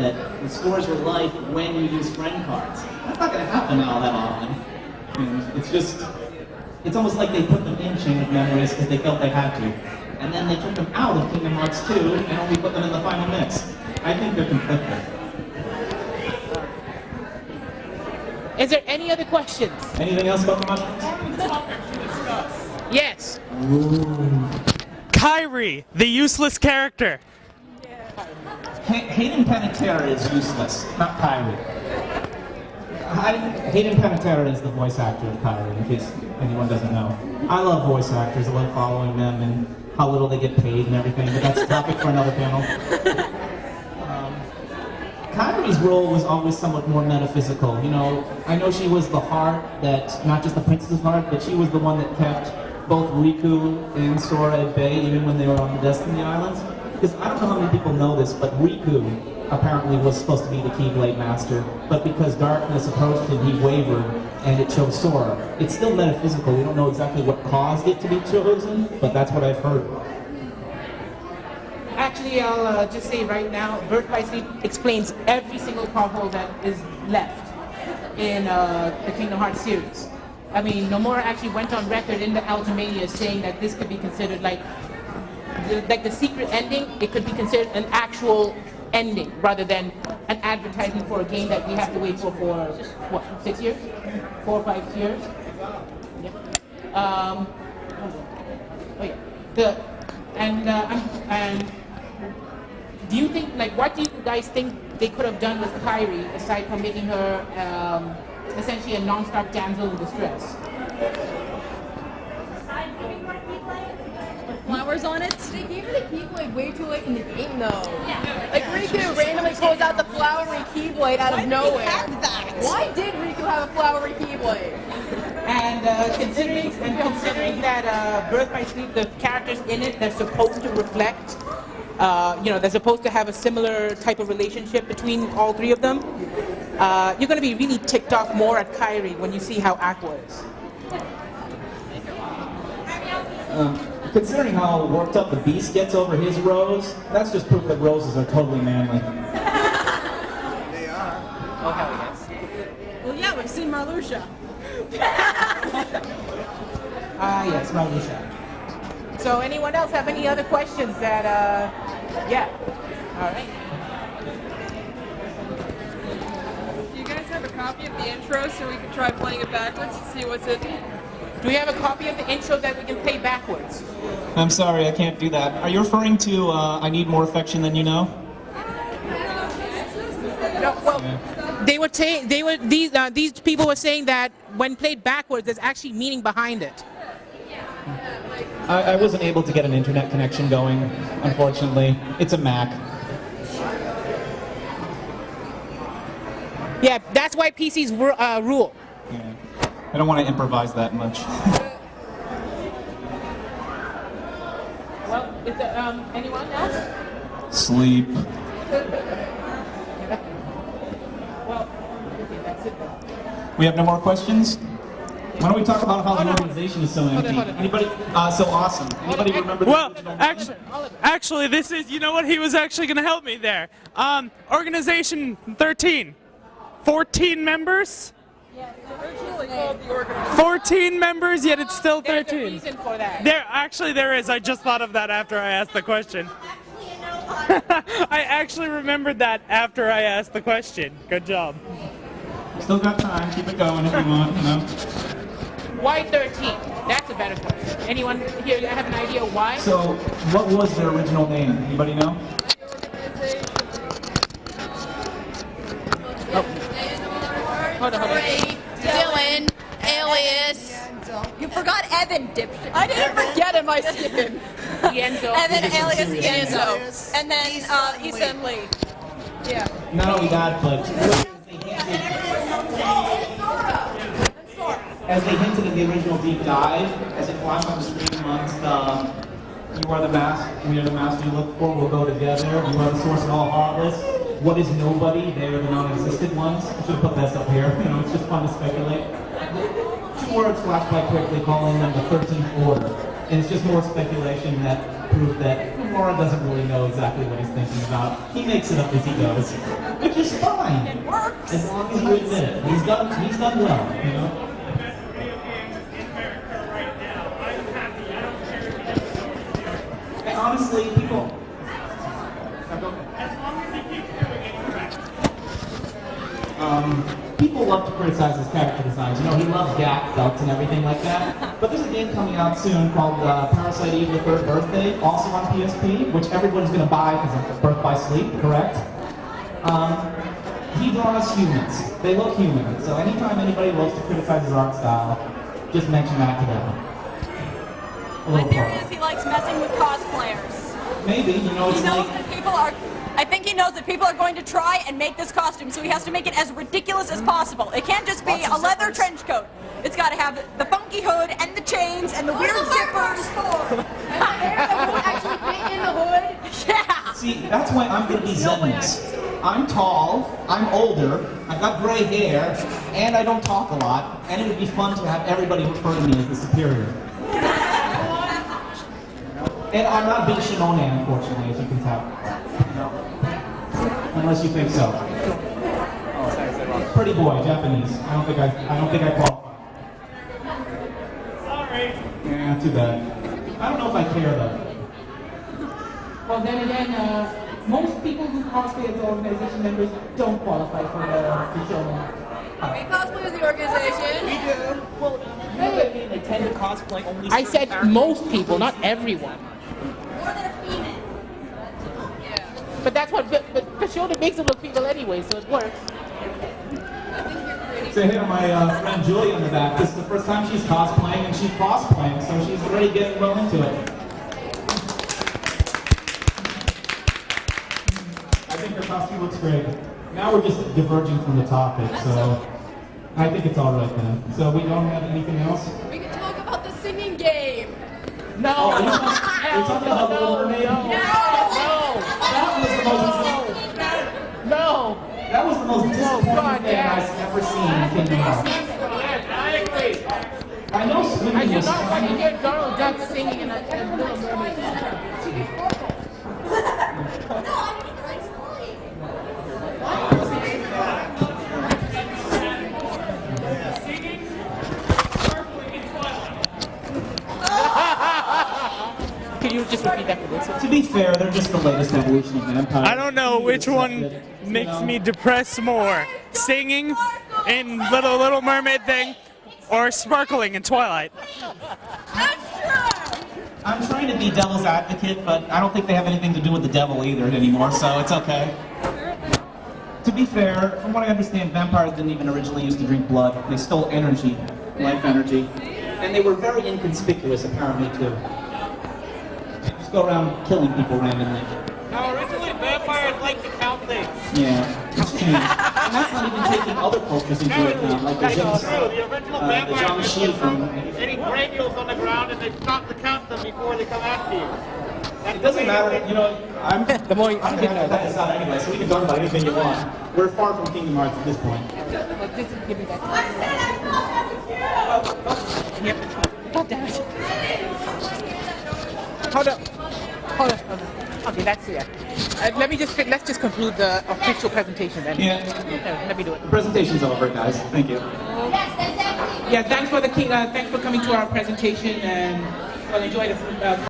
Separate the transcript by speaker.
Speaker 1: that restores your life when you use friend cards. That's not going to happen all that often. I mean, it's almost like they put them in Chain of Memories because they felt they had to. And then they took them out of Kingdom Hearts 2 and only put them in the final mix. I think they're conflicted.
Speaker 2: Is there any other questions?
Speaker 1: Anything else about the mushrooms?
Speaker 2: Yes.
Speaker 1: Ooh.
Speaker 3: Kairi, the useless character.
Speaker 1: Hayden Panettiere is useless, not Kairi. Hayden Panettiere is the voice actor of Kairi, in case anyone doesn't know. I love voice actors. I love following them and how little they get paid and everything, but that's a topic for another panel. Kairi's role was always somewhat more metaphysical. You know, I know she was the heart that, not just the princess's heart, but she was the one that kept both Riku and Sora at bay, even when they were on the Destiny Islands. Because I don't know how many people know this, but Riku apparently was supposed to be the Keyblade Master, but because darkness approached him, he wavered, and it chose Sora. It's still metaphysical. We don't know exactly what caused it to be chosen, but that's what I've heard.
Speaker 2: Actually, I'll just say right now, Birth by Sleep explains every single plot hole that is left in the Kingdom Hearts series. I mean, Nomura actually went on record in the Ultimania saying that this could be considered like the secret ending. It could be considered an actual ending rather than an advertisement for a game that we have to wait for what, 6 years? 4 or 5 years? Yeah. And do you think, like, what do you guys think they could have done with Kairi aside from making her essentially a non-stop damsel in distress?
Speaker 4: Flowers on it? They gave her the Keyblade way too late in the game, though. Yeah. Like, Riku randomly pulls out the flowery Keyblade out of nowhere. Why did Riku have a flowery Keyblade?
Speaker 2: And considering that Birth by Sleep, the characters in it, they're supposed to reflect, they're supposed to have a similar type of relationship between all three of them. You're going to be really ticked off more at Kairi when you see how Aqua is.
Speaker 1: Considering how worked up the Beast gets over his rose, that's just proof that roses are totally manly.
Speaker 5: They are.
Speaker 2: Oh, hell yes.
Speaker 4: Well, yeah, we've seen Marluxia.
Speaker 2: Yes, Marluxia. So anyone else have any other questions that, yeah. All right.
Speaker 6: Do you guys have a copy of the intro so we can try playing it backwards and see what's in it?
Speaker 2: Do we have a copy of the intro that we can play backwards?
Speaker 1: I'm sorry, I can't do that. Are you referring to I Need More Affection Than You Know?
Speaker 2: No, well, these people were saying that when played backwards, there's actually meaning behind it.
Speaker 1: I wasn't able to get an internet connection going, unfortunately. It's a Mac.
Speaker 2: Yeah, that's why PCs rule.
Speaker 1: Yeah. I don't want to improvise that much.
Speaker 2: Well, is there anyone else?
Speaker 1: Sleep.
Speaker 2: Well, okay, that's it then.
Speaker 1: We have no more questions? Why don't we talk about how the organization is so empty? Anybody? So awesome. Anybody remember the original name?
Speaker 3: Actually, this is, you know what, he was actually going to help me there. Organization 13. 14 members?
Speaker 6: Originally called the organization.
Speaker 3: 14 members, yet it's still
Speaker 2: There's a
Speaker 3: 13.
Speaker 2: reason for that.
Speaker 3: There is. I just thought of that after I asked the question. I actually remembered that after I asked the question. Good job.
Speaker 1: Still got time. Keep it going if you want. No?
Speaker 2: Why 13? That's a better question. Anyone here have an idea why?
Speaker 1: So, what was their original name? Anybody know?
Speaker 2: Hold on.
Speaker 4: Dylan, alias. You forgot Evan, dipshit. I didn't forget him, I skipped him.
Speaker 2: Enzo.
Speaker 4: Evan, alias Enzo. And then Ethan Lee. Yeah.
Speaker 1: Not only that, but as they hinted in the original deep dive, as it flashed on the screen amongst you are the master, we are the master you look for, we'll go together, you are the source of all heartless. What is nobody? They are the non-existent ones. I should put this up here. You know, it's just fun to speculate. 2 words flash by quickly, calling them the 13th Order. And it's just more speculation that proof that Laura doesn't really know exactly what he's thinking about. He makes it up as he goes, which is fine.
Speaker 4: It works.
Speaker 1: As long as you admit it. He's done well, you know? And honestly, people... People love to criticize his character designs. You know, he loves gap belts and everything like that. But there's a game coming out soon called Parasite Eve: The Third Birthday, also on PSP, which everybody's going to buy because of Birth by Sleep, correct? He draws humans. They look human. So anytime anybody loves to criticize his art style, just mention that to them.
Speaker 4: My theory is he likes messing with cosplayers.
Speaker 1: Maybe, you know, it's
Speaker 4: He knows
Speaker 1: like...
Speaker 4: that people are. I think he knows that people are going to try and make this costume, so he has to make it as ridiculous as possible. It can't just be a leather trench coat. It's got to have the funky hood and the chains and the weird zippers. And the hair that won't actually fit in the hood. Yeah.
Speaker 1: See, that's why I'm going to be Zen's. I'm tall, I'm older, I've got gray hair, and I don't talk a lot, and it would be fun to have everybody refer to me as the superior. And I'm not Big Shimone, unfortunately, as you can tell. Unless you think so. Pretty boy, Japanese. I don't think I qualify.
Speaker 3: Sorry.
Speaker 1: Yeah, too bad. I don't know if I care though.
Speaker 2: Well, then again, most people who cosplay as organization members don't qualify for the show.
Speaker 4: We cosplay as the organization.
Speaker 5: We do.
Speaker 7: Well, you know what I mean? They tend to cosplay only.
Speaker 2: I
Speaker 7: certain
Speaker 2: said
Speaker 7: characters.
Speaker 2: most people, not everyone.
Speaker 4: More than a female.
Speaker 2: But that's what but the show that makes them look female anyway, so it works.
Speaker 1: Say hey to my friend Julie on the back. This is the first time she's cosplaying, and she's cosplaying, so she's already getting well into it. I think her costume looks great. Now we're just diverging from the topic, so I think it's all right then. So we don't have anything else?
Speaker 4: We can talk about the singing game.
Speaker 2: No,
Speaker 1: Are you talking about the Little Mermaid?
Speaker 2: no.
Speaker 1: That was the most disappointing
Speaker 2: God,
Speaker 1: thing
Speaker 2: yes.
Speaker 1: I've ever seen in Kingdom Hearts.
Speaker 3: I agree.
Speaker 1: I know
Speaker 2: I
Speaker 1: swimming
Speaker 2: do
Speaker 1: was
Speaker 2: not want to
Speaker 1: fun.
Speaker 2: hear Donald Duck singing in a Little Mermaid. Can you just repeat that for this?
Speaker 1: To be fair, they're just the latest evolution of vampires.
Speaker 3: I don't know which one makes me depressed more: singing in Little Mermaid thing, or sparkling in Twilight.
Speaker 1: I'm trying to be devil's advocate, but I don't think they have anything to do with the devil either anymore, so it's okay. To be fair, from what I understand, vampires didn't even originally used to drink blood. They stole energy, life energy. And they were very inconspicuous, apparently, too. They just go around killing people randomly.
Speaker 7: No, originally vampires like to count things.
Speaker 1: Yeah, it's changed. And that's not even taking other cultures into account, like the
Speaker 7: That's true.
Speaker 1: Jiang
Speaker 7: The original vampires
Speaker 1: Shi from...
Speaker 7: any granules on the ground and they stop to count them before they come after you.
Speaker 1: It doesn't matter, you know, I'm going to have to cut this out anyway, so we can talk about anything you want. We're far from Kingdom Hearts at this point.
Speaker 2: Just give me that. Yep. God damn it. Hold up. Hold on. Okay, that's it. Let's just conclude the official presentation then.
Speaker 1: Yeah.
Speaker 2: Let me do it.
Speaker 1: The presentation's over, guys. Thank you.
Speaker 2: Yeah, thanks for coming to our presentation and enjoy the